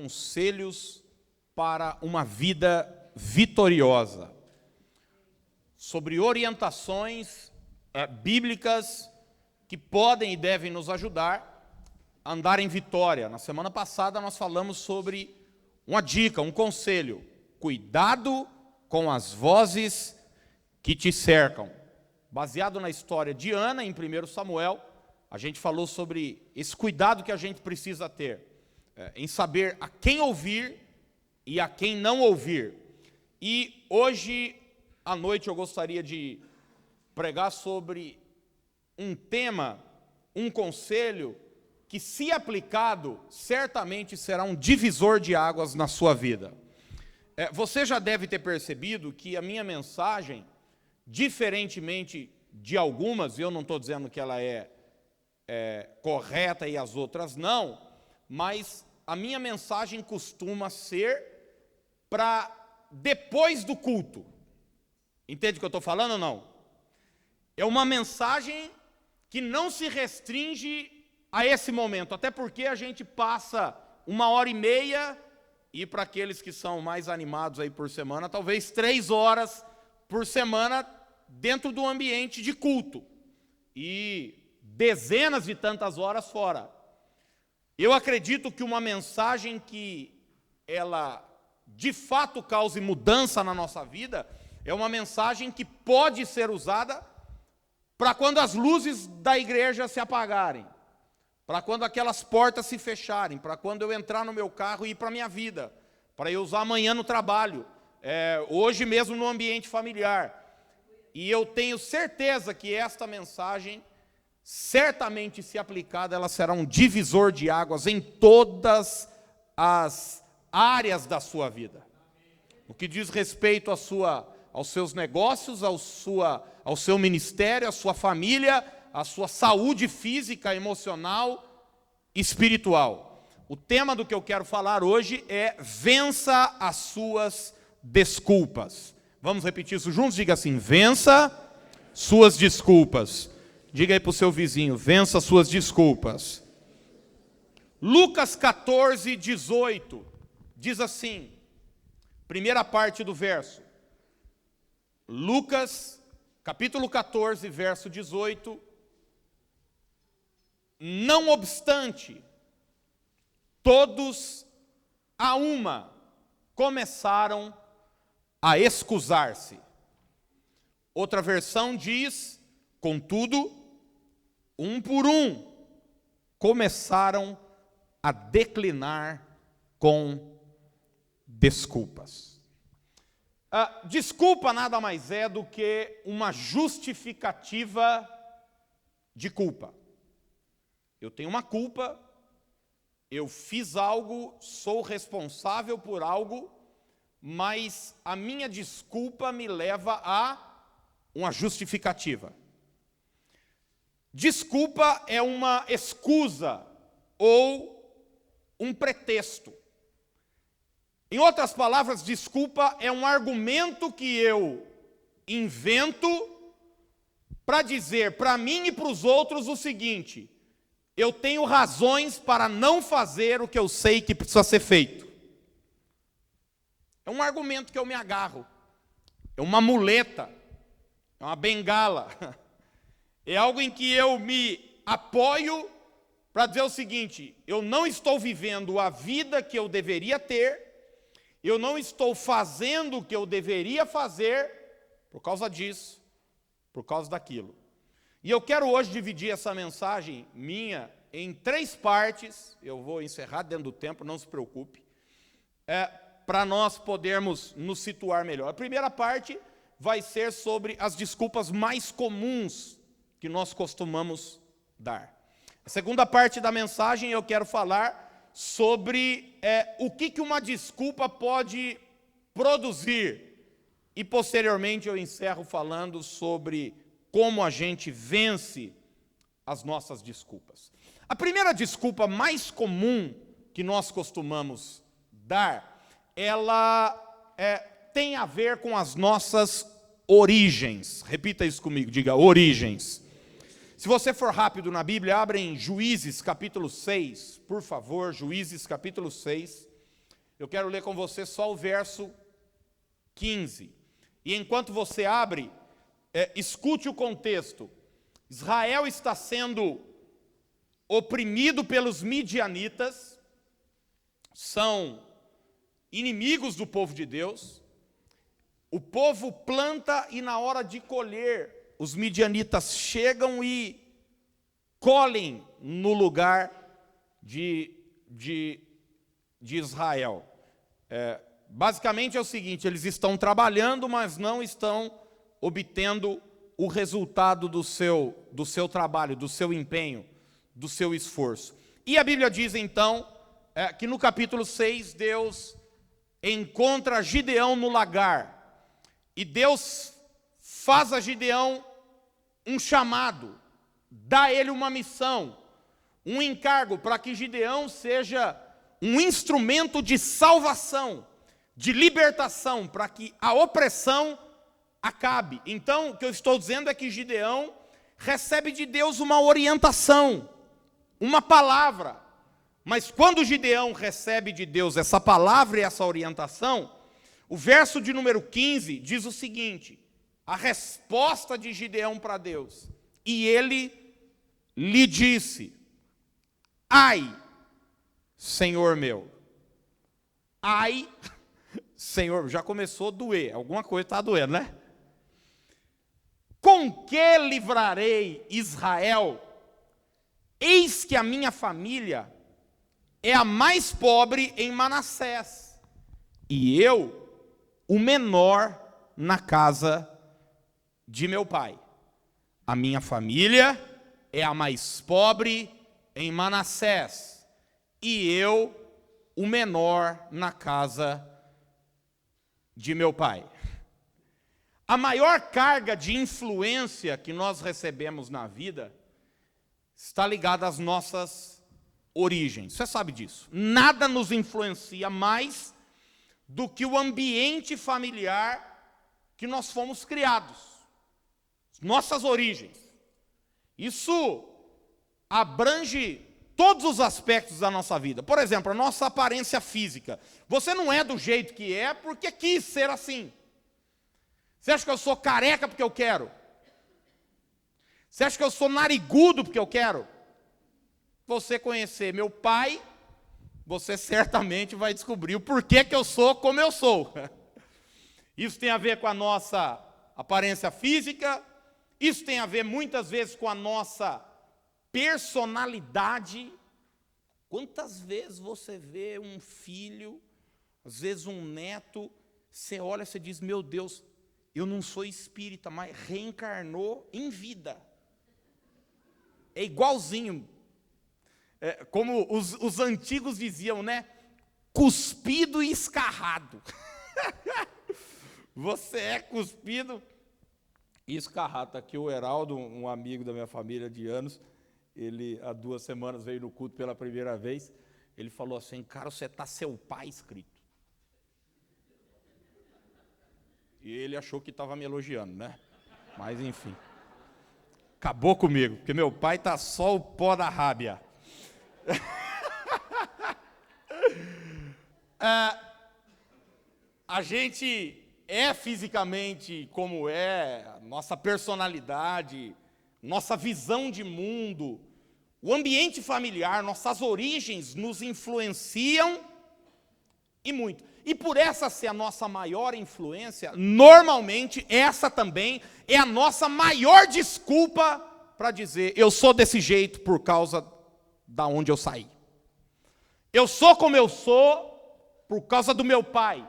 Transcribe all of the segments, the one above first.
conselhos para uma vida vitoriosa, sobre orientações bíblicas que podem e devem nos ajudar a andar em vitória. Na semana passada nós falamos sobre uma dica, um conselho: cuidado com as vozes que te cercam. Baseado na história de Ana, em 1 Samuel, a gente falou sobre esse cuidado que a gente precisa ter, em saber a quem ouvir e a quem não ouvir. E hoje à noite eu gostaria de pregar sobre um tema, um conselho, que, se aplicado, certamente será um divisor de águas na sua vida. Você já deve ter percebido que a minha mensagem, diferentemente de algumas, eu não estou dizendo que ela é correta e as outras não, mas a minha mensagem costuma ser para depois do culto. Entende o que eu estou falando ou não? É uma mensagem que não se restringe a esse momento, até porque a gente passa 1h30 e, para aqueles que são mais animados aí por semana, talvez 3 horas por semana dentro do ambiente de culto e dezenas de tantas horas fora. Eu acredito que uma mensagem que ela de fato cause mudança na nossa vida é uma mensagem que pode ser usada para quando as luzes da igreja se apagarem, para quando aquelas portas se fecharem, para quando eu entrar no meu carro e ir para a minha vida, para eu usar amanhã no trabalho, hoje mesmo no ambiente familiar. E eu tenho certeza que esta mensagem, certamente, se aplicada, ela será um divisor de águas em todas as áreas da sua vida. O que diz respeito aos seus negócios, ao seu ministério, à sua família, à sua saúde física, emocional, espiritual. O tema do que eu quero falar hoje é: vença as suas desculpas. Vamos repetir isso juntos? Diga assim: vença suas desculpas. Diga aí para o seu vizinho: vença suas desculpas. Lucas 14, 18, diz assim, primeira parte do verso. Lucas, capítulo 14, verso 18. Não obstante, todos a uma começaram a excusar-se. Outra versão diz: contudo, um por um começaram a declinar com desculpas. Desculpa nada mais é do que uma justificativa de culpa. Eu tenho uma culpa, eu fiz algo, sou responsável por algo, mas a minha desculpa me leva a uma justificativa. Desculpa é uma escusa ou um pretexto. Em outras palavras, desculpa é um argumento que eu invento para dizer para mim e para os outros o seguinte: eu tenho razões para não fazer o que eu sei que precisa ser feito. É um argumento que eu me agarro, é uma muleta, é uma bengala, é algo em que eu me apoio para dizer o seguinte: eu não estou vivendo a vida que eu deveria ter, eu não estou fazendo o que eu deveria fazer por causa disso, por causa daquilo. E eu quero hoje dividir essa mensagem minha em 3 partes. Eu vou encerrar dentro do tempo, não se preocupe, para nós podermos nos situar melhor. A primeira parte vai ser sobre as desculpas mais comuns que nós costumamos dar. A segunda parte da mensagem eu quero falar sobre o que uma desculpa pode produzir. E posteriormente eu encerro falando sobre como a gente vence as nossas desculpas. A primeira desculpa mais comum que nós costumamos dar, ela tem a ver com as nossas origens. Repita isso comigo, diga: origens. Se você for rápido na Bíblia, abre em Juízes capítulo 6, por favor, Juízes capítulo 6. Eu quero ler com você só o verso 15. E enquanto você abre, escute o contexto. Israel está sendo oprimido pelos midianitas, são inimigos do povo de Deus. O povo planta e na hora de colher, os midianitas chegam e colhem no lugar de Israel. Basicamente é o seguinte, eles estão trabalhando, mas não estão obtendo o resultado do seu trabalho, do seu empenho, do seu esforço. E a Bíblia diz então que no capítulo 6 Deus encontra Gideão no lagar. E Deus faz a Gideão um chamado, dá a ele uma missão, um encargo para que Gideão seja um instrumento de salvação, de libertação, para que a opressão acabe. Então, o que eu estou dizendo é que Gideão recebe de Deus uma orientação, uma palavra. Mas quando Gideão recebe de Deus essa palavra e essa orientação, o verso de número 15 diz o seguinte, a resposta de Gideão para Deus. E ele lhe disse, ai, Senhor meu, ai, Senhor, já começou a doer, alguma coisa está doendo, né? Com que livrarei Israel? Eis que a minha família é a mais pobre em Manassés, e eu, o menor na casa de meu pai. A minha família é a mais pobre em Manassés, e eu, o menor na casa de meu pai. A maior carga de influência que nós recebemos na vida está ligada às nossas origens. Você sabe disso. Nada nos influencia mais do que o ambiente familiar que nós fomos criados. Nossas origens. Isso abrange todos os aspectos da nossa vida. Por exemplo, a nossa aparência física. Você não é do jeito que é porque quis ser assim. Você acha que eu sou careca porque eu quero? Você acha que eu sou narigudo porque eu quero? Você conhecer meu pai, você certamente vai descobrir o porquê que eu sou como eu sou. Isso tem a ver com a nossa aparência física, isso tem a ver muitas vezes com a nossa personalidade. Quantas vezes você vê um filho, às vezes um neto, você olha e você diz, meu Deus, eu não sou espírita, mas reencarnou em vida. É igualzinho. Como os antigos diziam, né? Cuspido e escarrado. Você é cuspido e escarrado. Está aqui o Heraldo, um amigo da minha família de anos. Ele, há 2 semanas, veio no culto pela primeira vez. Ele falou assim, cara, você está seu pai escrito. E ele achou que estava me elogiando, né? Mas, enfim. Acabou comigo, porque meu pai está só o pó da rábia. A gente é fisicamente como é, nossa personalidade, nossa visão de mundo, o ambiente familiar, nossas origens nos influenciam e muito. E por essa ser a nossa maior influência, normalmente essa também é a nossa maior desculpa para dizer, eu sou desse jeito por causa da onde eu saí. Eu sou como eu sou por causa do meu pai.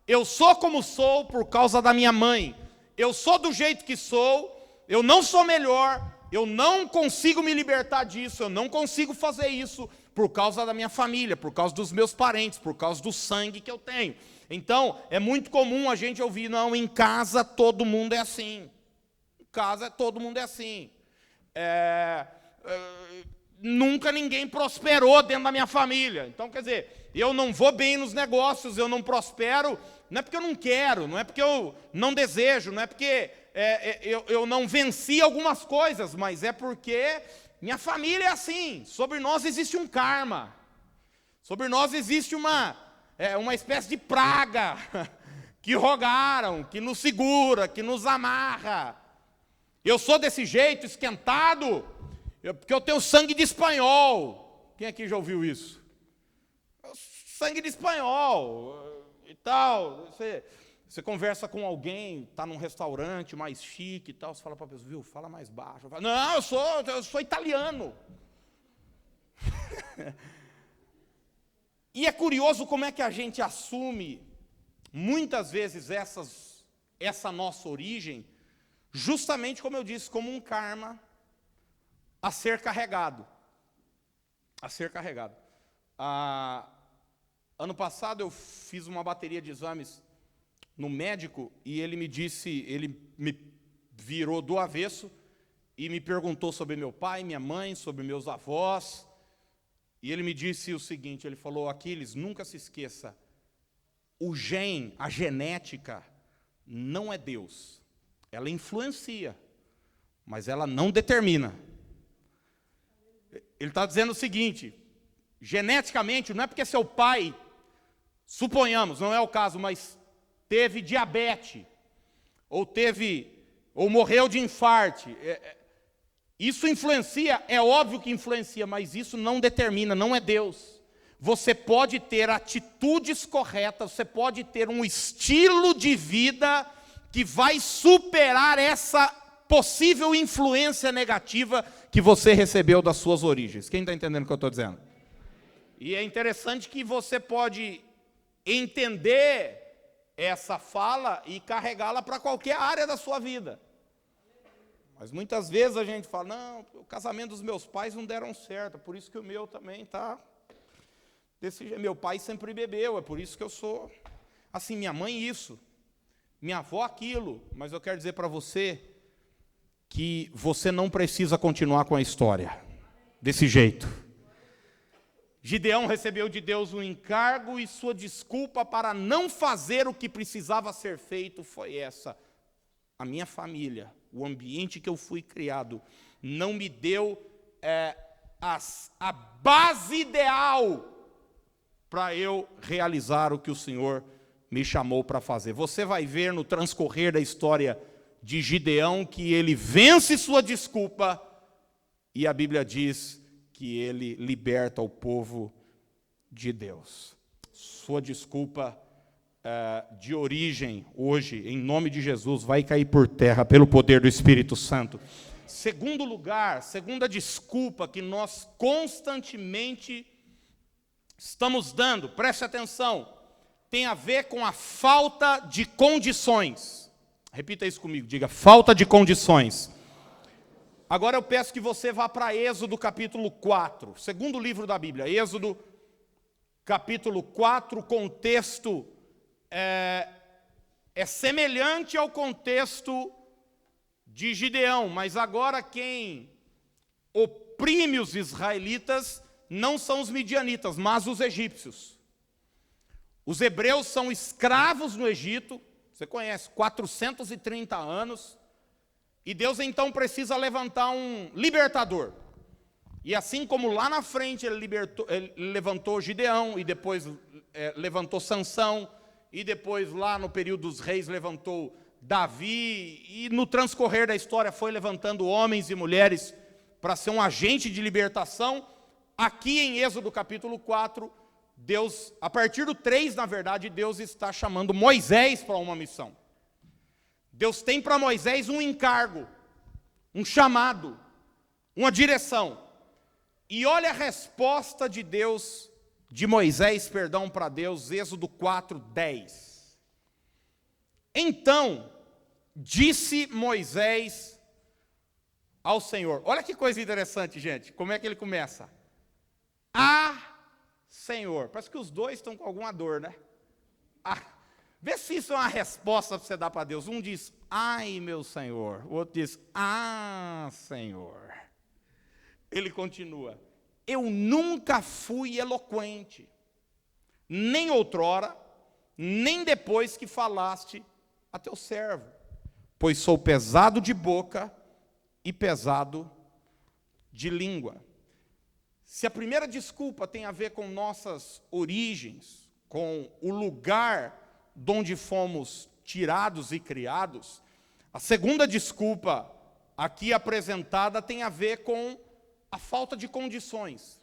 Eu sou como sou por causa da minha mãe. Eu sou do jeito que sou, eu não sou melhor, eu não consigo me libertar disso, eu não consigo fazer isso por causa da minha família, por causa dos meus parentes, por causa do sangue que eu tenho. Então, é muito comum a gente ouvir, não, em casa todo mundo é assim. Em casa todo mundo é assim. Nunca ninguém prosperou dentro da minha família. Então, quer dizer, eu não vou bem nos negócios, eu não prospero, não é porque eu não quero, não é porque eu não desejo, não é porque eu não venci algumas coisas, mas é porque minha família é assim. Sobre nós existe um karma, sobre nós existe uma uma espécie de praga que rogaram, que nos segura, que nos amarra. Eu sou desse jeito, esquentado, porque eu tenho sangue de espanhol. Quem aqui já ouviu isso? Sangue de espanhol e tal. Você conversa com alguém, está num restaurante mais chique e tal, você fala para a pessoa, viu, fala mais baixo. Falo, não, eu sou italiano. E é curioso como é que a gente assume, muitas vezes, essa nossa origem, justamente, como eu disse, como um karma a ser carregado. A ser carregado. Ano passado eu fiz uma bateria de exames no médico e ele me virou do avesso e me perguntou sobre meu pai, minha mãe, sobre meus avós. E ele me disse o seguinte, ele falou, Aquiles, nunca se esqueça, a genética não é Deus. Ela influencia, mas ela não determina. Ele está dizendo o seguinte, geneticamente, não é porque seu pai, suponhamos, não é o caso, mas teve diabetes, ou morreu de infarte. Isso influencia, é óbvio que influencia, mas isso não determina, não é Deus. Você pode ter atitudes corretas, você pode ter um estilo de vida que vai superar essa possível influência negativa que você recebeu das suas origens. Quem está entendendo o que eu estou dizendo? E é interessante que você pode entender essa fala e carregá-la para qualquer área da sua vida. Mas muitas vezes a gente fala, não, o casamento dos meus pais não deram certo, é por isso que o meu também está desse jeito. Meu pai sempre bebeu, é por isso que eu sou assim, minha mãe isso, minha avó aquilo. Mas eu quero dizer para você que você não precisa continuar com a história desse jeito. Gideão recebeu de Deus um encargo e sua desculpa para não fazer o que precisava ser feito foi essa. A minha família, o ambiente que eu fui criado, não me deu a base ideal para eu realizar o que o Senhor me chamou para fazer. Você vai ver no transcorrer da história de Gideão que ele vence sua desculpa e a Bíblia diz que ele liberta o povo de Deus. Sua desculpa de origem, hoje, em nome de Jesus, vai cair por terra pelo poder do Espírito Santo. Segundo lugar, segunda desculpa que nós constantemente estamos dando, preste atenção, tem a ver com a falta de condições. Repita isso comigo, diga, falta de condições. Agora eu peço que você vá para Êxodo capítulo 4, segundo livro da Bíblia, Êxodo capítulo 4, o contexto é semelhante ao contexto de Gideão, mas agora quem oprime os israelitas não são os midianitas, mas os egípcios. Os hebreus são escravos no Egito, você conhece, 430 anos, e Deus então precisa levantar um libertador. E assim como lá na frente ele levantou Gideão, e depois levantou Sansão, e depois lá no período dos reis levantou Davi, e no transcorrer da história foi levantando homens e mulheres para ser um agente de libertação. Aqui em Êxodo capítulo 4, Deus, a partir do 3, na verdade, Deus está chamando Moisés para uma missão. Deus tem para Moisés um encargo, um chamado, uma direção. E olha a resposta de Deus, de Moisés, para Deus, Êxodo 4, 10. Então, disse Moisés ao Senhor. Olha que coisa interessante, gente. Como é que ele começa? Senhor. Parece que os dois estão com alguma dor, né? Vê se isso é uma resposta para você dar para Deus. Um diz, ai meu Senhor. O outro diz, Senhor. Ele continua, eu nunca fui eloquente, nem outrora, nem depois que falaste a teu servo, pois sou pesado de boca e pesado de língua. Se a primeira desculpa tem a ver com nossas origens, com o lugar de onde fomos tirados e criados, a segunda desculpa aqui apresentada tem a ver com a falta de condições.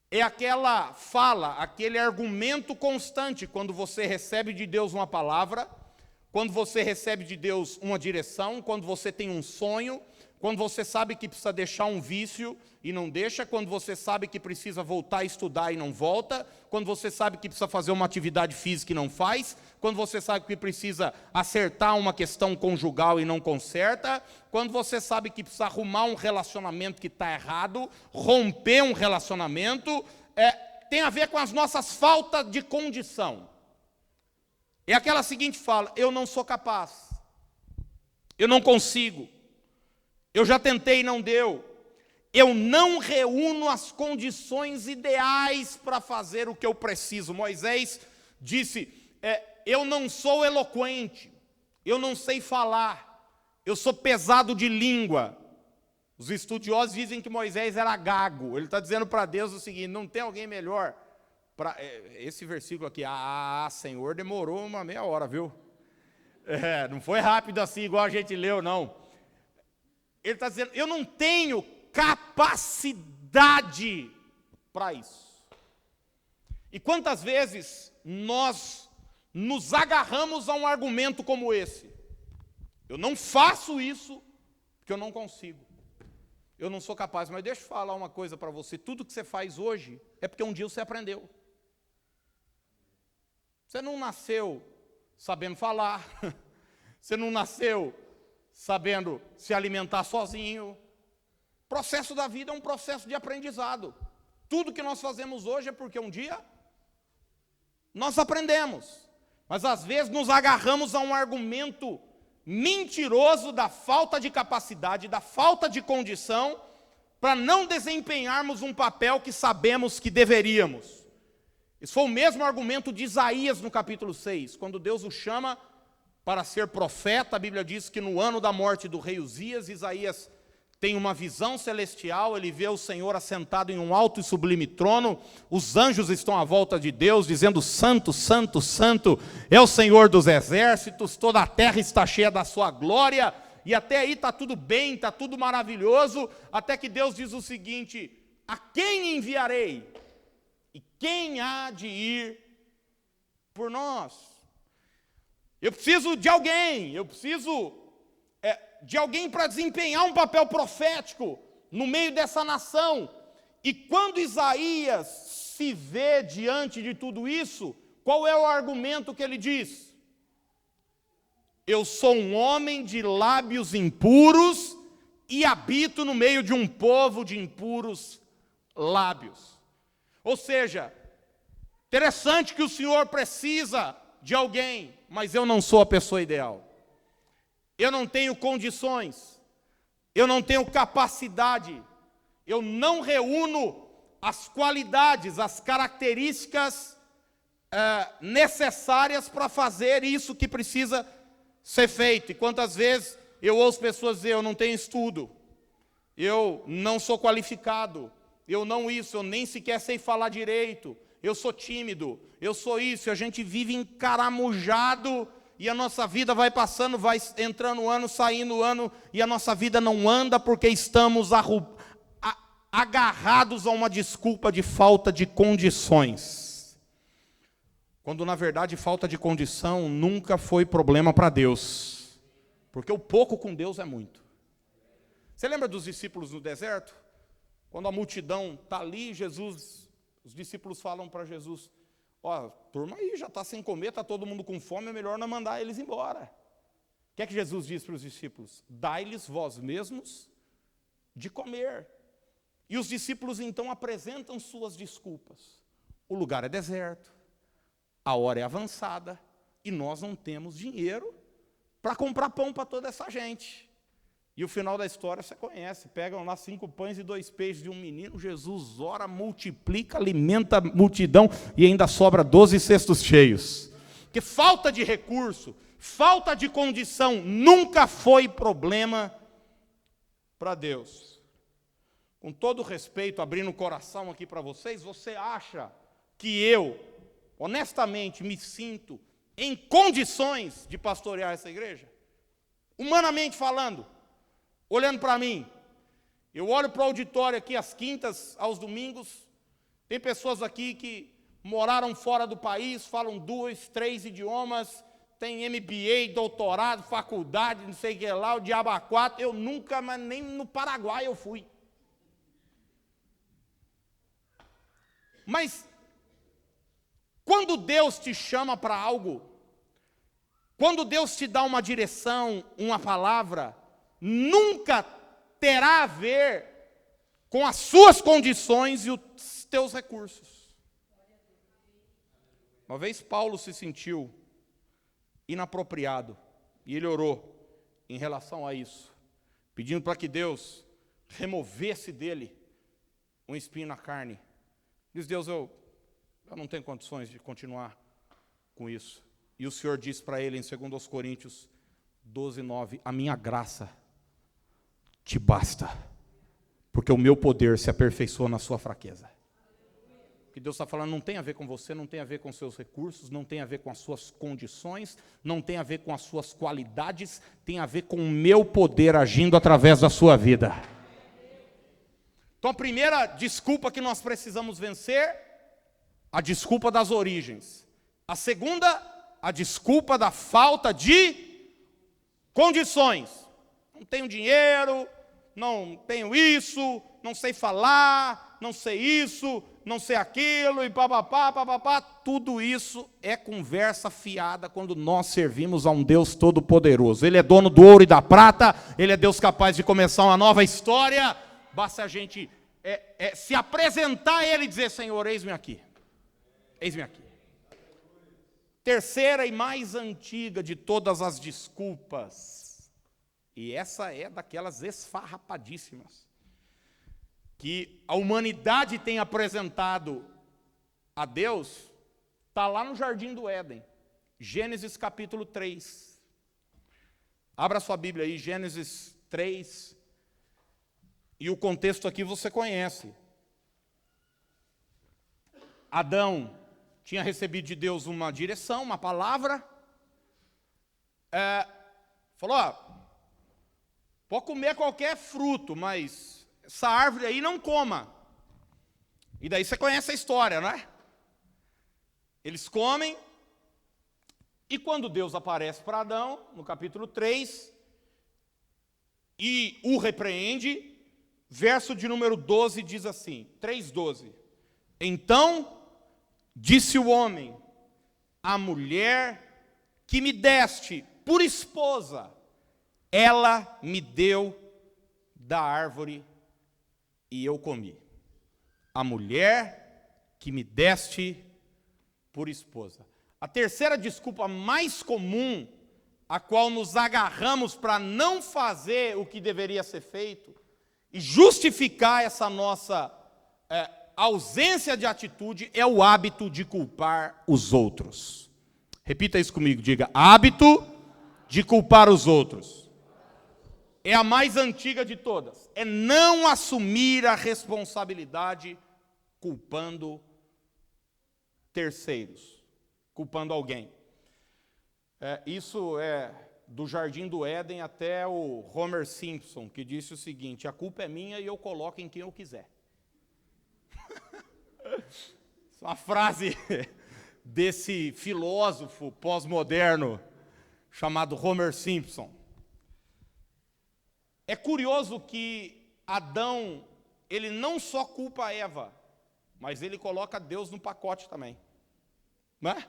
É aquela fala, aquele argumento constante quando você recebe de Deus uma palavra, quando você recebe de Deus uma direção, quando você tem um sonho, quando você sabe que precisa deixar um vício e não deixa, quando você sabe que precisa voltar a estudar e não volta, quando você sabe que precisa fazer uma atividade física e não faz, quando você sabe que precisa acertar uma questão conjugal e não conserta, quando você sabe que precisa arrumar um relacionamento que está errado, romper um relacionamento, tem a ver com as nossas faltas de condição. É aquela seguinte fala: eu não sou capaz, eu não consigo, eu já tentei e não deu, eu não reúno as condições ideais para fazer o que eu preciso. Moisés disse, eu não sou eloquente, eu não sei falar, eu sou pesado de língua. Os estudiosos dizem que Moisés era gago. Ele está dizendo para Deus o seguinte: não tem alguém melhor. Esse versículo aqui, Senhor, demorou uma meia hora, viu? Não foi rápido assim, igual a gente leu, não. Ele está dizendo, eu não tenho capacidade para isso. E quantas vezes nós nos agarramos a um argumento como esse? Eu não faço isso porque eu não consigo. Eu não sou capaz. Mas deixa eu falar uma coisa para você. Tudo que você faz hoje é porque um dia você aprendeu. Você não nasceu sabendo falar. Você não nasceu sabendo se alimentar sozinho. O processo da vida é um processo de aprendizado. Tudo que nós fazemos hoje é porque um dia nós aprendemos. Mas às vezes nos agarramos a um argumento mentiroso da falta de capacidade, da falta de condição, para não desempenharmos um papel que sabemos que deveríamos. Esse foi o mesmo argumento de Isaías no capítulo 6, quando Deus o chama para ser profeta. A Bíblia diz que no ano da morte do rei Uzias, Isaías tem uma visão celestial, ele vê o Senhor assentado em um alto e sublime trono, os anjos estão à volta de Deus, dizendo: santo, santo, santo é o Senhor dos exércitos, toda a terra está cheia da sua glória. E até aí está tudo bem, está tudo maravilhoso, até que Deus diz o seguinte: a quem enviarei? E quem há de ir por nós? Eu preciso de alguém, eu preciso de alguém para desempenhar um papel profético no meio dessa nação. E quando Isaías se vê diante de tudo isso, qual é o argumento que ele diz? Eu sou um homem de lábios impuros e habito no meio de um povo de impuros lábios. Ou seja, interessante que o Senhor precisa de alguém, mas eu não sou a pessoa ideal. Eu não tenho condições, eu não tenho capacidade, eu não reúno as qualidades, as características necessárias para fazer isso que precisa ser feito. E quantas vezes eu ouço pessoas dizer: eu não tenho estudo, eu não sou qualificado, eu não isso, eu nem sequer sei falar direito, eu sou tímido, eu sou isso. E a gente vive encaramujado e a nossa vida vai passando, vai entrando ano, saindo ano, e a nossa vida não anda porque estamos agarrados a uma desculpa de falta de condições. Quando na verdade falta de condição nunca foi problema para Deus, porque o pouco com Deus é muito. Você lembra dos discípulos no deserto? Quando a multidão está ali, os discípulos falam para Jesus: ó, turma aí já está sem comer, está todo mundo com fome, é melhor não mandar eles embora. O que é que Jesus diz para os discípulos? Dai-lhes vós mesmos de comer. E os discípulos então apresentam suas desculpas. O lugar é deserto, a hora é avançada, e nós não temos dinheiro para comprar pão para toda essa gente. E o final da história você conhece: pegam lá 5 pães e 2 peixes de um menino, Jesus ora, multiplica, alimenta a multidão e ainda sobra 12 cestos cheios. Porque falta de recurso, falta de condição nunca foi problema para Deus. Com todo respeito, abrindo o coração aqui para vocês, você acha que eu, honestamente, me sinto em condições de pastorear essa igreja? Humanamente falando, olhando para mim, eu olho para o auditório aqui às quintas, aos domingos, tem pessoas aqui que moraram fora do país, falam 2, 3 idiomas, tem MBA, doutorado, faculdade, não sei o que lá, o diabo a quatro. Eu nunca, mas nem no Paraguai eu fui. Mas, quando Deus te chama para algo, quando Deus te dá uma direção, uma palavra, nunca terá a ver com as suas condições e os teus recursos. Uma vez Paulo se sentiu inapropriado, e ele orou em relação a isso, pedindo para que Deus removesse dele um espinho na carne. Diz: Deus, eu não tenho condições de continuar com isso. E o Senhor diz para ele em 2 Coríntios 12:9, a minha graça te basta, porque o meu poder se aperfeiçoa na sua fraqueza. O que Deus está falando não tem a ver com você, não tem a ver com seus recursos, não tem a ver com as suas condições, não tem a ver com as suas qualidades, tem a ver com o meu poder agindo através da sua vida. Então a primeira desculpa que nós precisamos vencer, a desculpa das origens. A segunda, a desculpa da falta de condições. Não tenho dinheiro, não tenho isso, não sei falar, não sei isso, não sei aquilo, e papapá, tudo isso é conversa fiada quando nós servimos a um Deus todo-poderoso. Ele é dono do ouro e da prata, Ele é Deus capaz de começar uma nova história, basta a gente se apresentar a Ele e dizer: Senhor, eis-me aqui, eis-me aqui. Terceira e mais antiga de todas as desculpas, e essa é daquelas esfarrapadíssimas, que a humanidade tem apresentado a Deus, está lá no Jardim do Éden, Gênesis capítulo 3. Abra sua Bíblia aí, Gênesis 3, e o contexto aqui você conhece. Adão tinha recebido de Deus uma direção, uma palavra, falou: pode comer qualquer fruto, mas essa árvore aí não coma. E daí você conhece a história, não é? Eles comem, e quando Deus aparece para Adão, no capítulo 3, e o repreende, verso de número 12 diz assim, 3:12. Então disse o homem: a mulher que me deste por esposa, ela me deu da árvore e eu comi. A mulher que me deste por esposa. A terceira desculpa mais comum, a qual nos agarramos para não fazer o que deveria ser feito, e justificar essa nossa ausência de atitude, é o hábito de culpar os outros. Repita isso comigo, diga: hábito de culpar os outros. É a mais antiga de todas. É não assumir a responsabilidade culpando terceiros, culpando alguém. Isso é do Jardim do Éden até o Homer Simpson, que disse o seguinte: a culpa é minha e eu coloco em quem eu quiser. Uma frase desse filósofo pós-moderno chamado Homer Simpson. É curioso que Adão, ele não só culpa Eva, mas ele coloca Deus no pacote também. Não é?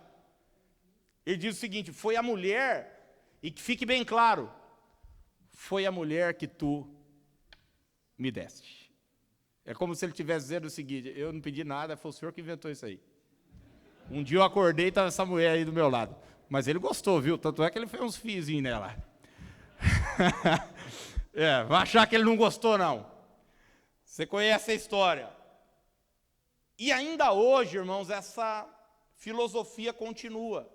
Ele diz o seguinte: foi a mulher, e que fique bem claro, foi a mulher que tu me deste. É como se ele estivesse dizendo o seguinte: eu não pedi nada, foi o Senhor que inventou isso aí. Um dia eu acordei e estava essa mulher aí do meu lado. Mas ele gostou, viu? Tanto é que ele fez uns fiozinhos nela. Vai achar que ele não gostou, não. Você conhece a história. E ainda hoje, irmãos, essa filosofia continua.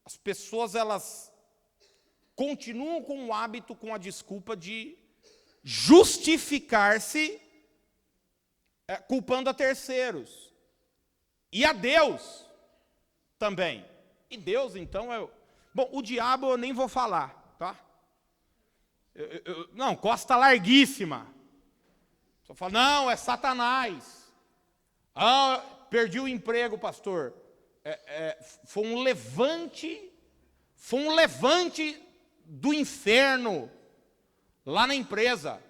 As pessoas, elas continuam com o hábito, com a desculpa de justificar-se culpando a terceiros. E a Deus. também. E Deus, então, Bom, o diabo eu nem vou falar, tá? Não, costa larguíssima. Só fala, não, é Satanás. Ah, perdi o emprego, pastor. Foi um levante do inferno lá na empresa. A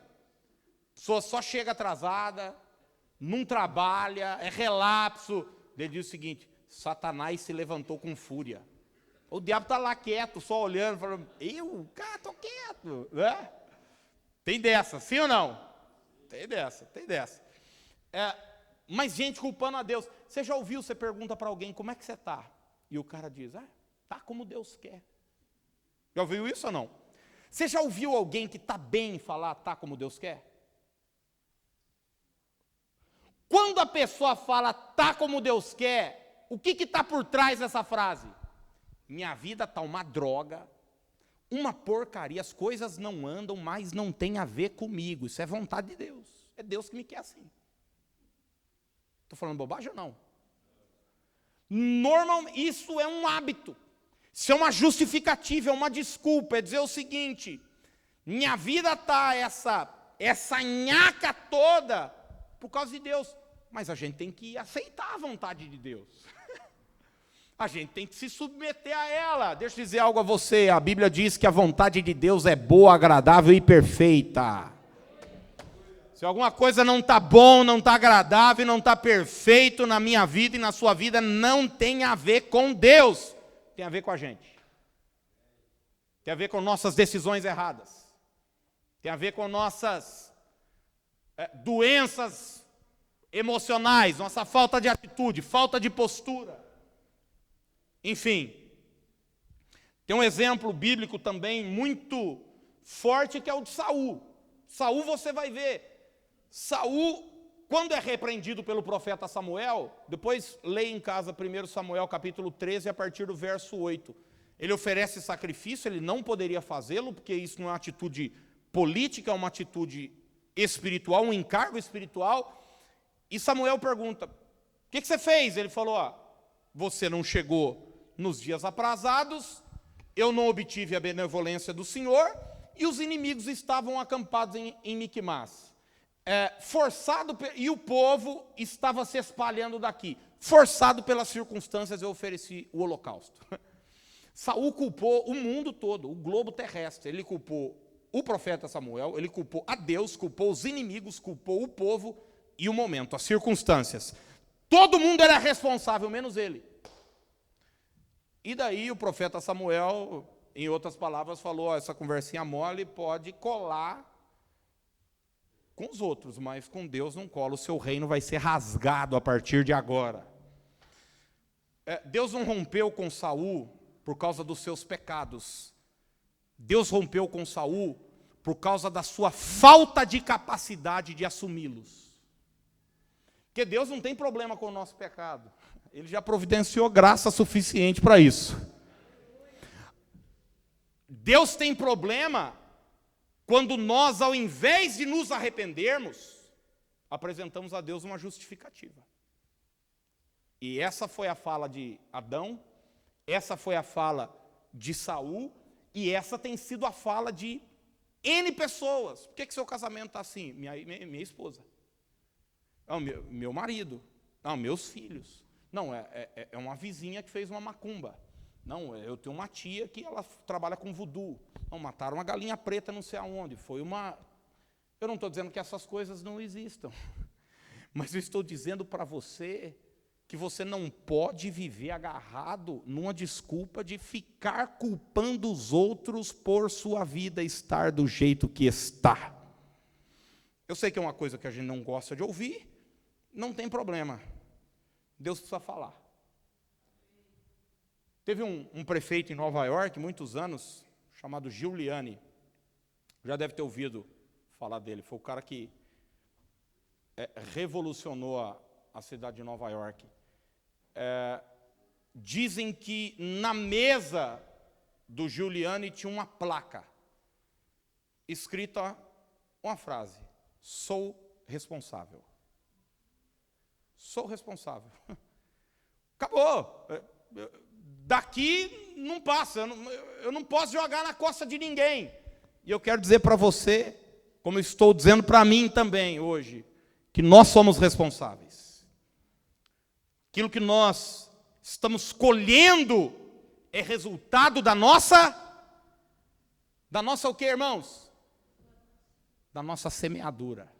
pessoa só chega atrasada, não trabalha, é relapso. Ele diz o seguinte, Satanás se levantou com fúria. O diabo está lá quieto, só olhando, falando, cara, estou quieto. Né? Tem dessa, sim ou não? Tem dessa. Mas gente culpando a Deus. Você já ouviu, você pergunta para alguém, como é que você está? E o cara diz, tá como Deus quer. Já ouviu isso ou não? Você já ouviu alguém que está bem falar, tá como Deus quer? Quando a pessoa fala, tá como Deus quer, o que está por trás dessa frase? Minha vida está uma droga, uma porcaria, as coisas não andam, mas não tem a ver comigo. Isso é vontade de Deus. É Deus que me quer assim. Estou falando bobagem ou não? Normalmente, isso é um hábito. Isso é uma justificativa, é uma desculpa. É dizer o seguinte, minha vida está essa nhaca toda por causa de Deus. Mas a gente tem que aceitar a vontade de Deus. A gente tem que se submeter a ela. Deixa eu dizer algo a você. A Bíblia diz que a vontade de Deus é boa, agradável e perfeita. Se alguma coisa não está bom, não está agradável, não está perfeito na minha vida e na sua vida, não tem a ver com Deus. Tem a ver com a gente. Tem a ver com nossas decisões erradas. Tem a ver com nossas doenças emocionais, nossa falta de atitude, falta de postura. Enfim, tem um exemplo bíblico também muito forte que é o de Saul. Saul você vai ver. Saul, quando é repreendido pelo profeta Samuel, depois leia em casa 1 Samuel capítulo 13, a partir do verso 8. Ele oferece sacrifício, ele não poderia fazê-lo, porque isso não é uma atitude política, é uma atitude espiritual, um encargo espiritual. E Samuel pergunta, o que você fez? Ele falou, você não chegou nos dias aprazados, eu não obtive a benevolência do Senhor, e os inimigos estavam acampados em Miquimás. E o povo estava se espalhando daqui. Forçado pelas circunstâncias, eu ofereci o holocausto. Saul culpou o mundo todo, o globo terrestre. Ele culpou o profeta Samuel, ele culpou a Deus, culpou os inimigos, culpou o povo e o momento, as circunstâncias. Todo mundo era responsável, menos ele. E daí o profeta Samuel, em outras palavras, falou, essa conversinha mole pode colar com os outros, mas com Deus não cola, o seu reino vai ser rasgado a partir de agora. Deus não rompeu com Saul por causa dos seus pecados. Deus rompeu com Saul por causa da sua falta de capacidade de assumi-los. Porque Deus não tem problema com o nosso pecado. Ele já providenciou graça suficiente para isso. Deus tem problema quando nós, ao invés de nos arrependermos, apresentamos a Deus uma justificativa. E essa foi a fala de Adão, essa foi a fala de Saul, e essa tem sido a fala de N pessoas. Por que seu casamento está assim? Minha esposa. Não, meu marido. Não, meus filhos. Não, é uma vizinha que fez uma macumba. Não, eu tenho uma tia que ela trabalha com voodoo. Não, mataram uma galinha preta não sei aonde. Eu não estou dizendo que essas coisas não existam. Mas eu estou dizendo para você que você não pode viver agarrado numa desculpa de ficar culpando os outros por sua vida estar do jeito que está. Eu sei que é uma coisa que a gente não gosta de ouvir, não tem problema. Deus precisa falar. Teve um prefeito em Nova York, muitos anos, chamado Giuliani. Já deve ter ouvido falar dele. Foi o cara que revolucionou a cidade de Nova York. Dizem que na mesa do Giuliani tinha uma placa, escrita uma frase, sou responsável. Sou responsável. Acabou. daqui não passa, eu não posso jogar na costa de ninguém. E eu quero dizer para você, como eu estou dizendo para mim também hoje, que nós somos responsáveis. Aquilo que nós estamos colhendo é resultado da nossa o quê, irmãos? Da nossa semeadura.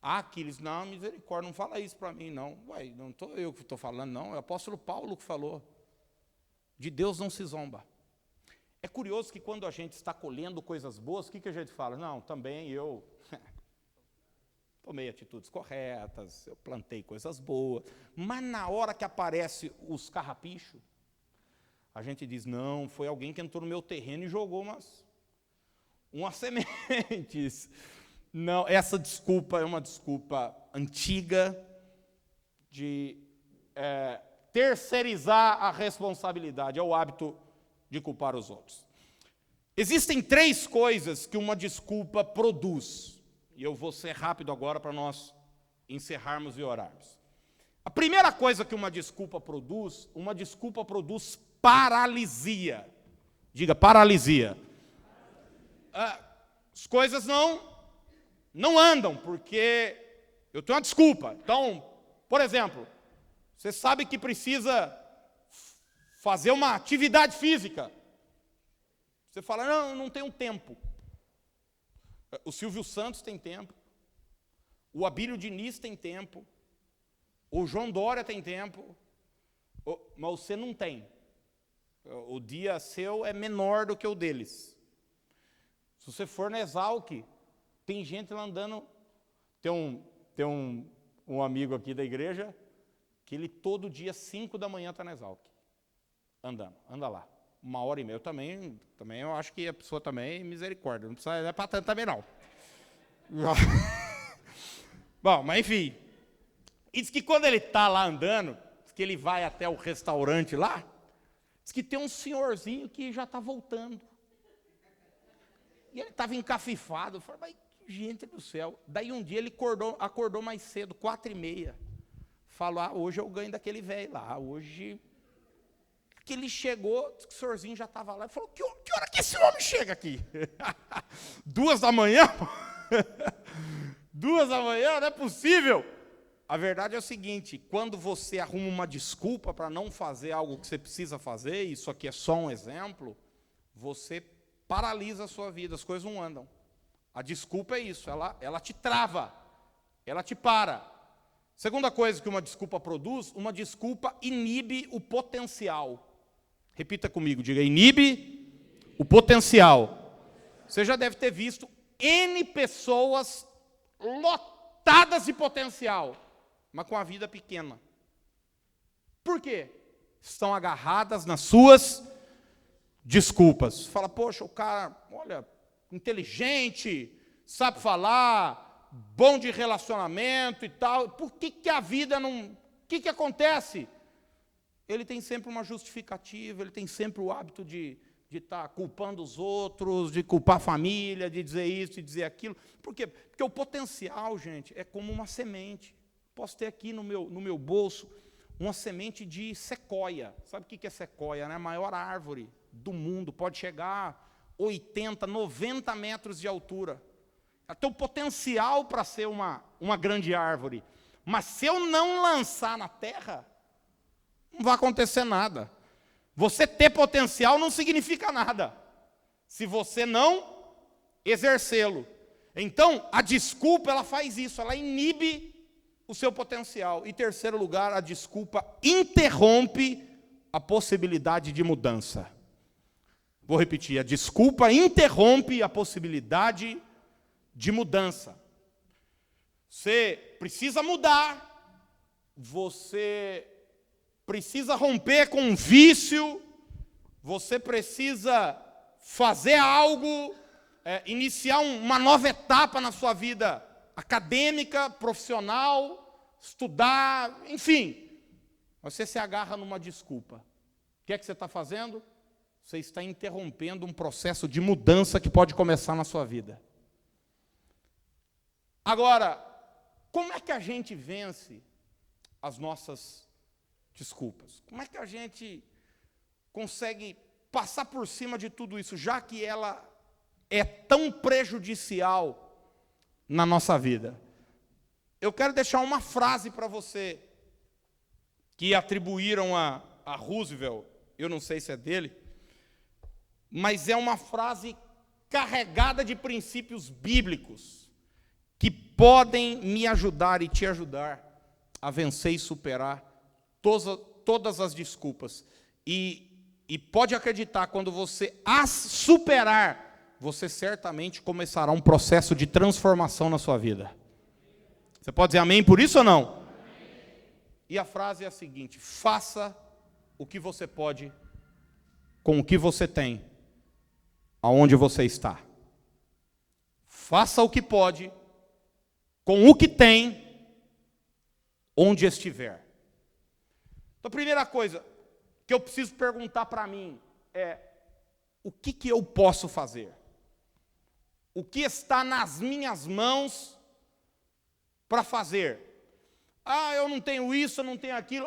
Aquiles, não, misericórdia, não fala isso para mim, não. Ué, não estou eu que estou falando, não. É o apóstolo Paulo que falou. De Deus não se zomba. É curioso que quando a gente está colhendo coisas boas, o que a gente fala? Não, também eu tomei atitudes corretas, eu plantei coisas boas. Mas na hora que aparece os carrapichos, a gente diz, não, foi alguém que entrou no meu terreno e jogou umas sementes. Não, essa desculpa é uma desculpa antiga de terceirizar a responsabilidade, é o hábito de culpar os outros. Existem 3 coisas que uma desculpa produz, e eu vou ser rápido agora para nós encerrarmos e orarmos. A primeira coisa que uma desculpa produz paralisia. Diga, paralisia. As coisas não andam, porque eu tenho uma desculpa. Então, por exemplo, você sabe que precisa fazer uma atividade física. Você fala, não tenho tempo. O Silvio Santos tem tempo. O Abílio Diniz tem tempo. O João Dória tem tempo. Mas você não tem. O dia seu é menor do que o deles. Se você for na Exalc, tem gente lá andando. Tem um amigo aqui da igreja que ele todo dia, 5 da manhã, está na Exalc. Anda lá. 1h30. Eu também eu acho que a pessoa também é misericórdia. Não precisa, não é para tanto também, não. Bom, mas enfim. E diz que quando ele está lá andando, diz que ele vai até o restaurante lá, diz que tem um senhorzinho que já está voltando. E ele estava encafifado. Eu falei, mas gente do céu. Daí um dia ele acordou mais cedo, 4h30. Falou, hoje eu ganho daquele velho lá. Hoje... que ele chegou, que o senhorzinho já estava lá, e falou, que hora que esse homem chega aqui? 2 da manhã? 2 da manhã, não é possível. A verdade é o seguinte, quando você arruma uma desculpa para não fazer algo que você precisa fazer, isso aqui é só um exemplo, você paralisa a sua vida, as coisas não andam. A desculpa é isso, ela te trava, ela te para. Segunda coisa que uma desculpa produz, uma desculpa inibe o potencial. Repita comigo, diga, inibe o potencial. Você já deve ter visto N pessoas lotadas de potencial, mas com a vida pequena. Por quê? Estão agarradas nas suas desculpas. Fala, poxa, o cara, olha, inteligente, sabe falar, bom de relacionamento e tal. Por que a vida não... O que acontece? Ele tem sempre uma justificativa, ele tem sempre o hábito de estar culpando os outros, de culpar a família, de dizer isso, de dizer aquilo. Por quê? Porque o potencial, gente, é como uma semente. Posso ter aqui no meu bolso uma semente de sequoia. Sabe o que é sequoia, né? A maior árvore do mundo, pode chegar a 80, 90 metros de altura. Ela tem o potencial para ser uma grande árvore. Mas se eu não lançar na terra, não vai acontecer nada. Você ter potencial não significa nada, se você não exercê-lo. Então, a desculpa, ela faz isso, ela inibe o seu potencial. E, em terceiro lugar, a desculpa interrompe a possibilidade de mudança. Vou repetir, a desculpa interrompe a possibilidade de mudança. Você precisa mudar, você precisa romper com um vício, você precisa fazer algo, iniciar uma nova etapa na sua vida acadêmica, profissional, estudar, enfim. Você se agarra numa desculpa. O que é que você está fazendo? Você está interrompendo um processo de mudança que pode começar na sua vida. Agora, como é que a gente vence as nossas desculpas. Como é que a gente consegue passar por cima de tudo isso, já que ela é tão prejudicial na nossa vida? Eu quero deixar uma frase para você, que atribuíram a Roosevelt, eu não sei se é dele, mas é uma frase carregada de princípios bíblicos, que podem me ajudar e te ajudar a vencer e superar todas as desculpas. E pode acreditar, quando você as superar, você certamente começará um processo de transformação na sua vida. Você pode dizer amém por isso ou não? Amém. E a frase é a seguinte: faça o que você pode com o que você tem, aonde você está. Faça o que pode com o que tem, onde estiver. Então, a primeira coisa que eu preciso perguntar para mim é: o que eu posso fazer? O que está nas minhas mãos para fazer? Ah, eu não tenho isso, eu não tenho aquilo.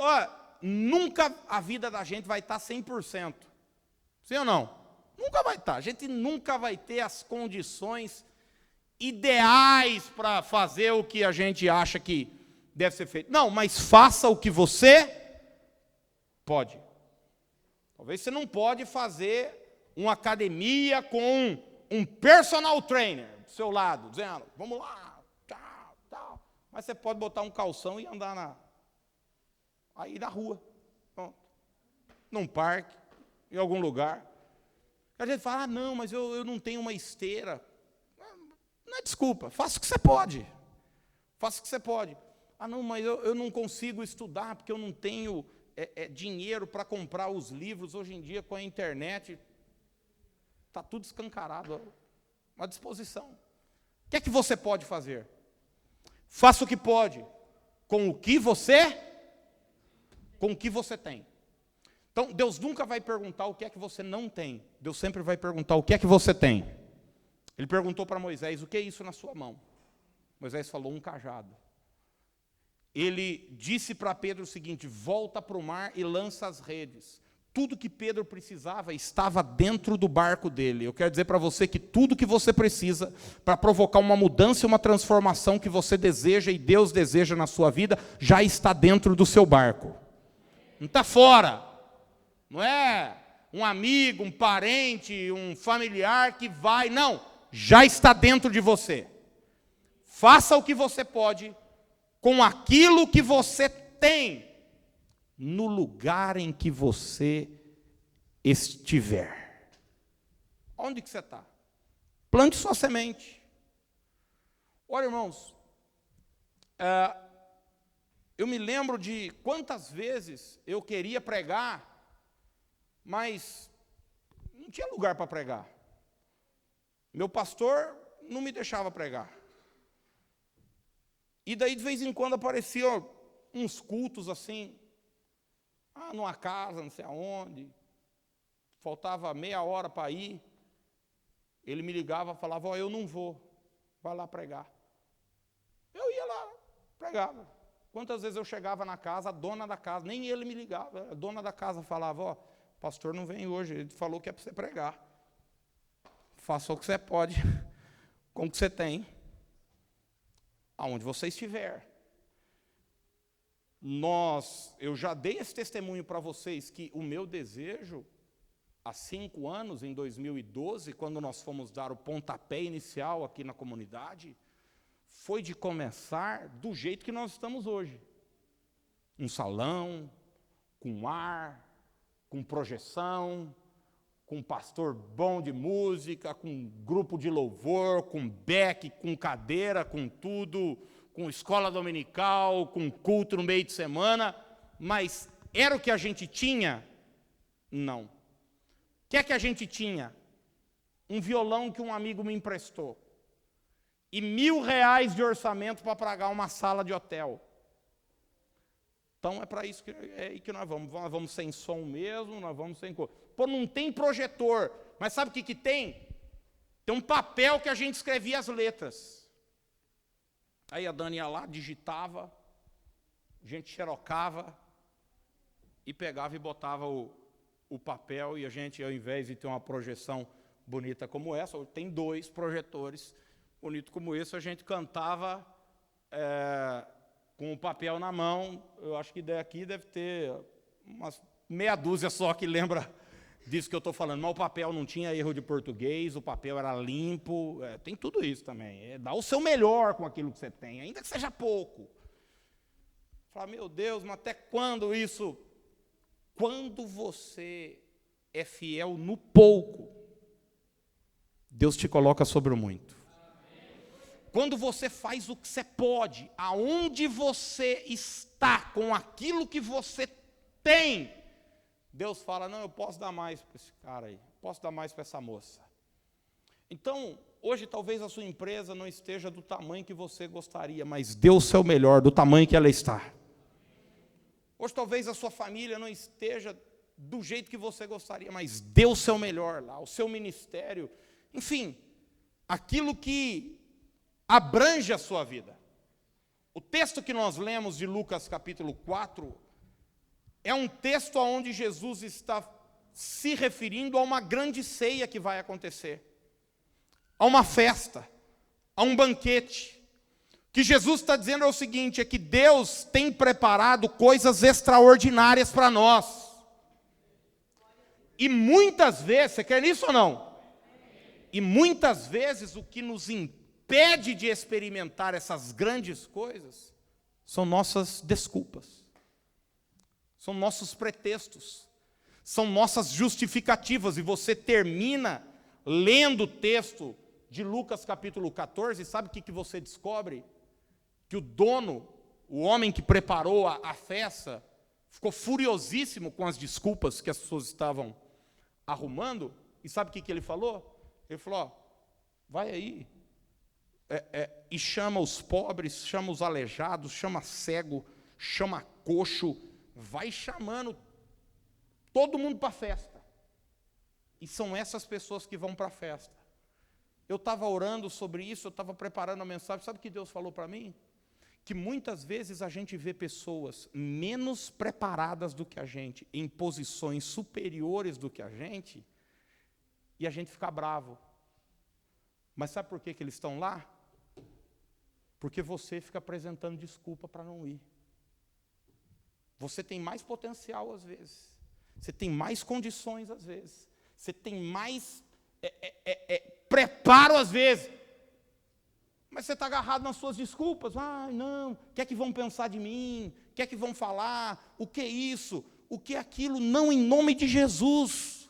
Nunca a vida da gente vai estar 100%. Sim ou não? Nunca vai estar. A gente nunca vai ter as condições ideais para fazer o que a gente acha que deve ser feito. Não, mas faça o que você pode. Talvez você não pode fazer uma academia com um personal trainer do seu lado, dizendo, vamos lá, tal. Mas você pode botar um calção e andar aí na rua, pronto, num parque, em algum lugar. A gente fala, não, mas eu não tenho uma esteira. Não é desculpa, faça o que você pode. Faça o que você pode. Ah, não, mas eu não consigo estudar porque eu não tenho dinheiro para comprar os livros. Hoje em dia, com a internet, está tudo escancarado à disposição. O que é que você pode fazer? Faça o que pode, com o que você tem. Então, Deus nunca vai perguntar o que é que você não tem. Deus sempre vai perguntar o que é que você tem. Ele perguntou para Moisés, o que é isso na sua mão? Moisés falou, um cajado. Ele disse para Pedro o seguinte, volta para o mar e lança as redes. Tudo que Pedro precisava estava dentro do barco dele. Eu quero dizer para você que tudo que você precisa para provocar uma mudança e uma transformação que você deseja e Deus deseja na sua vida, já está dentro do seu barco. Não está fora. Não é um amigo, um parente, um familiar que vai. Não, já está dentro de você. Faça o que você pode com aquilo que você tem, no lugar em que você estiver. Onde que você está? Plante sua semente. Olha, irmãos, eu me lembro de quantas vezes eu queria pregar, mas não tinha lugar para pregar. Meu pastor não me deixava pregar. E daí, de vez em quando, apareciam uns cultos assim, numa casa, não sei aonde, faltava meia hora para ir, ele me ligava e falava, eu não vou, vai lá pregar. Eu ia lá, pregava. Quantas vezes eu chegava na casa, a dona da casa, nem ele me ligava, a dona da casa falava, o pastor não vem hoje, ele falou que é para você pregar. Faça o que você pode, com o que você tem, aonde você estiver. Eu já dei esse testemunho para vocês, que o meu desejo, há 5 anos, em 2012, quando nós fomos dar o pontapé inicial aqui na comunidade, foi de começar do jeito que nós estamos hoje. Um salão, com ar, com projeção, com um pastor bom de música, com um grupo de louvor, com beck, com cadeira, com tudo, com escola dominical, com culto no meio de semana, mas era o que a gente tinha? Não. O que é que a gente tinha? Um violão que um amigo me emprestou. E R$1.000 de orçamento para pagar uma sala de hotel. Então é para isso que nós vamos. Nós vamos sem som mesmo, nós vamos sem cor. Pô, não tem projetor, mas sabe o que tem? Tem um papel que a gente escrevia as letras. Aí a Dani ia lá, digitava, a gente xerocava, e pegava e botava o papel, e a gente, ao invés de ter uma projeção bonita como essa, tem 2 projetores bonitos como esse, a gente cantava com o papel na mão. Eu acho que daqui deve ter umas meia dúzia só que lembra disso que eu estou falando, mas o papel não tinha erro de português, o papel era limpo, tem tudo isso também. Dá o seu melhor com aquilo que você tem, ainda que seja pouco. Fala, meu Deus, mas até quando isso? Quando você é fiel no pouco, Deus te coloca sobre o muito. Quando você faz o que você pode, aonde você está, com aquilo que você tem, Deus fala, não, eu posso dar mais para esse cara aí, posso dar mais para essa moça. Então, hoje talvez a sua empresa não esteja do tamanho que você gostaria, mas dê o seu melhor, do tamanho que ela está. Hoje talvez a sua família não esteja do jeito que você gostaria, mas dê o seu melhor lá, o seu ministério, enfim, aquilo que abrange a sua vida. O texto que nós lemos de Lucas capítulo 4, é um texto onde Jesus está se referindo a uma grande ceia que vai acontecer, a uma festa, a um banquete. O que Jesus está dizendo é o seguinte, é que Deus tem preparado coisas extraordinárias para nós. E muitas vezes, você quer nisso ou não? E muitas vezes o que nos impede de experimentar essas grandes coisas são nossas desculpas. São nossos pretextos, são nossas justificativas. E você termina lendo o texto de Lucas capítulo 14, sabe o que você descobre? Que o dono, o homem que preparou a festa, ficou furiosíssimo com as desculpas que as pessoas estavam arrumando. E sabe o que ele falou? Ele falou, vai aí e chama os pobres, chama os aleijados, chama cego, chama coxo, vai chamando todo mundo para a festa. E são essas pessoas que vão para a festa. Eu estava orando sobre isso, eu estava preparando a mensagem. Sabe o que Deus falou para mim? Que muitas vezes a gente vê pessoas menos preparadas do que a gente, em posições superiores do que a gente, e a gente fica bravo. Mas sabe por que eles estão lá? Porque você fica apresentando desculpa para não ir. Você tem mais potencial às vezes, você tem mais condições às vezes, você tem mais preparo às vezes, mas você está agarrado nas suas desculpas. Não, o que é que vão pensar de mim? O que é que vão falar? O que é isso? O que é aquilo? Não, em nome de Jesus.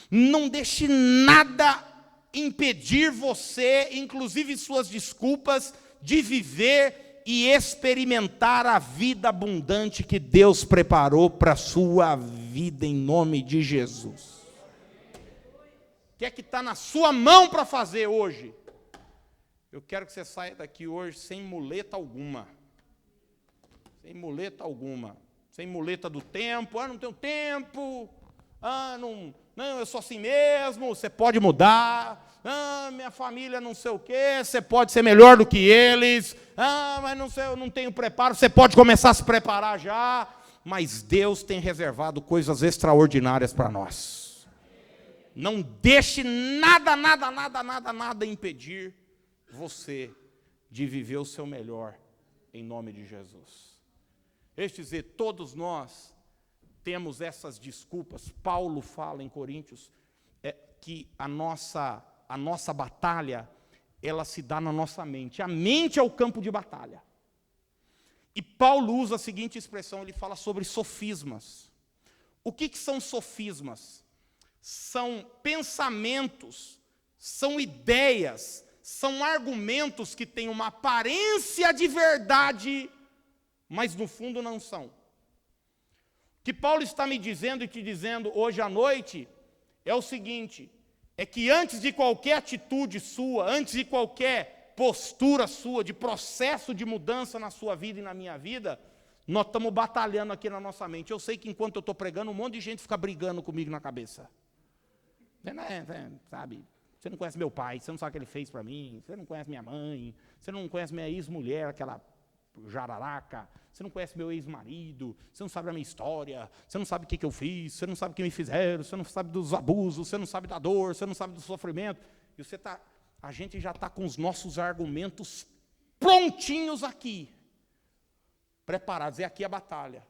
Não deixe nada impedir você, inclusive suas desculpas, de viver e experimentar a vida abundante que Deus preparou para a sua vida, em nome de Jesus. O que é que está na sua mão para fazer hoje? Eu quero que você saia daqui hoje sem muleta alguma. Sem muleta alguma. Sem muleta do tempo. Não tenho tempo. Não, eu sou assim mesmo. Você pode mudar. Minha família não sei o quê. Você pode ser melhor do que eles. Mas não sei, eu não tenho preparo. Você pode começar a se preparar já. Mas Deus tem reservado coisas extraordinárias para nós. Não deixe nada impedir você de viver o seu melhor, em nome de Jesus. Deixa eu dizer, todos nós temos essas desculpas. Paulo fala em Coríntios que a nossa batalha, ela se dá na nossa mente. A mente é o campo de batalha. E Paulo usa a seguinte expressão, ele fala sobre sofismas. O que são sofismas? São pensamentos, são ideias, são argumentos que têm uma aparência de verdade, mas no fundo não são. O que Paulo está me dizendo e te dizendo hoje à noite é o seguinte, é que antes de qualquer atitude sua, antes de qualquer postura sua, de processo de mudança na sua vida e na minha vida, nós estamos batalhando aqui na nossa mente. Eu sei que enquanto eu estou pregando, um monte de gente fica brigando comigo na cabeça. Sabe? Você não conhece meu pai, você não sabe o que ele fez para mim, você não conhece minha mãe, você não conhece minha ex-mulher, aquela jararaca, você não conhece meu ex-marido, você não sabe a minha história, você não sabe o que eu fiz, você não sabe o que me fizeram, você não sabe dos abusos, você não sabe da dor, você não sabe do sofrimento. E a gente já está com os nossos argumentos prontinhos aqui, preparados. É aqui a batalha.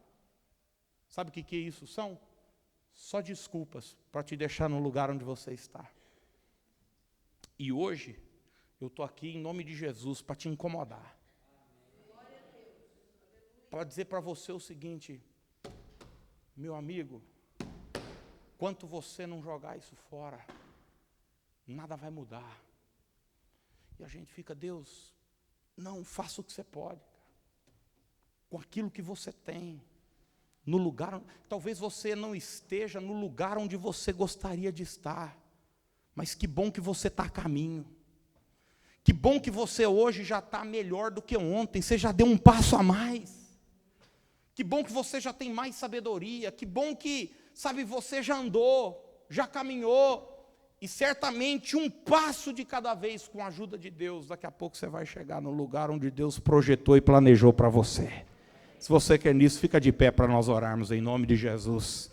Sabe o que isso são? Só desculpas para te deixar no lugar onde você está. E hoje, eu estou aqui em nome de Jesus para te incomodar. Para dizer para você o seguinte, meu amigo, enquanto você não jogar isso fora, nada vai mudar. E a gente fica, Deus, não, faça o que você pode, com aquilo que você tem, no lugar, talvez você não esteja no lugar onde você gostaria de estar, mas que bom que você está a caminho, que bom que você hoje já está melhor do que ontem, você já deu um passo a mais, que bom que você já tem mais sabedoria, que bom que, sabe, você já andou, já caminhou, e certamente um passo de cada vez com a ajuda de Deus, daqui a pouco você vai chegar no lugar onde Deus projetou e planejou para você. Se você quer nisso, fica de pé para nós orarmos em nome de Jesus.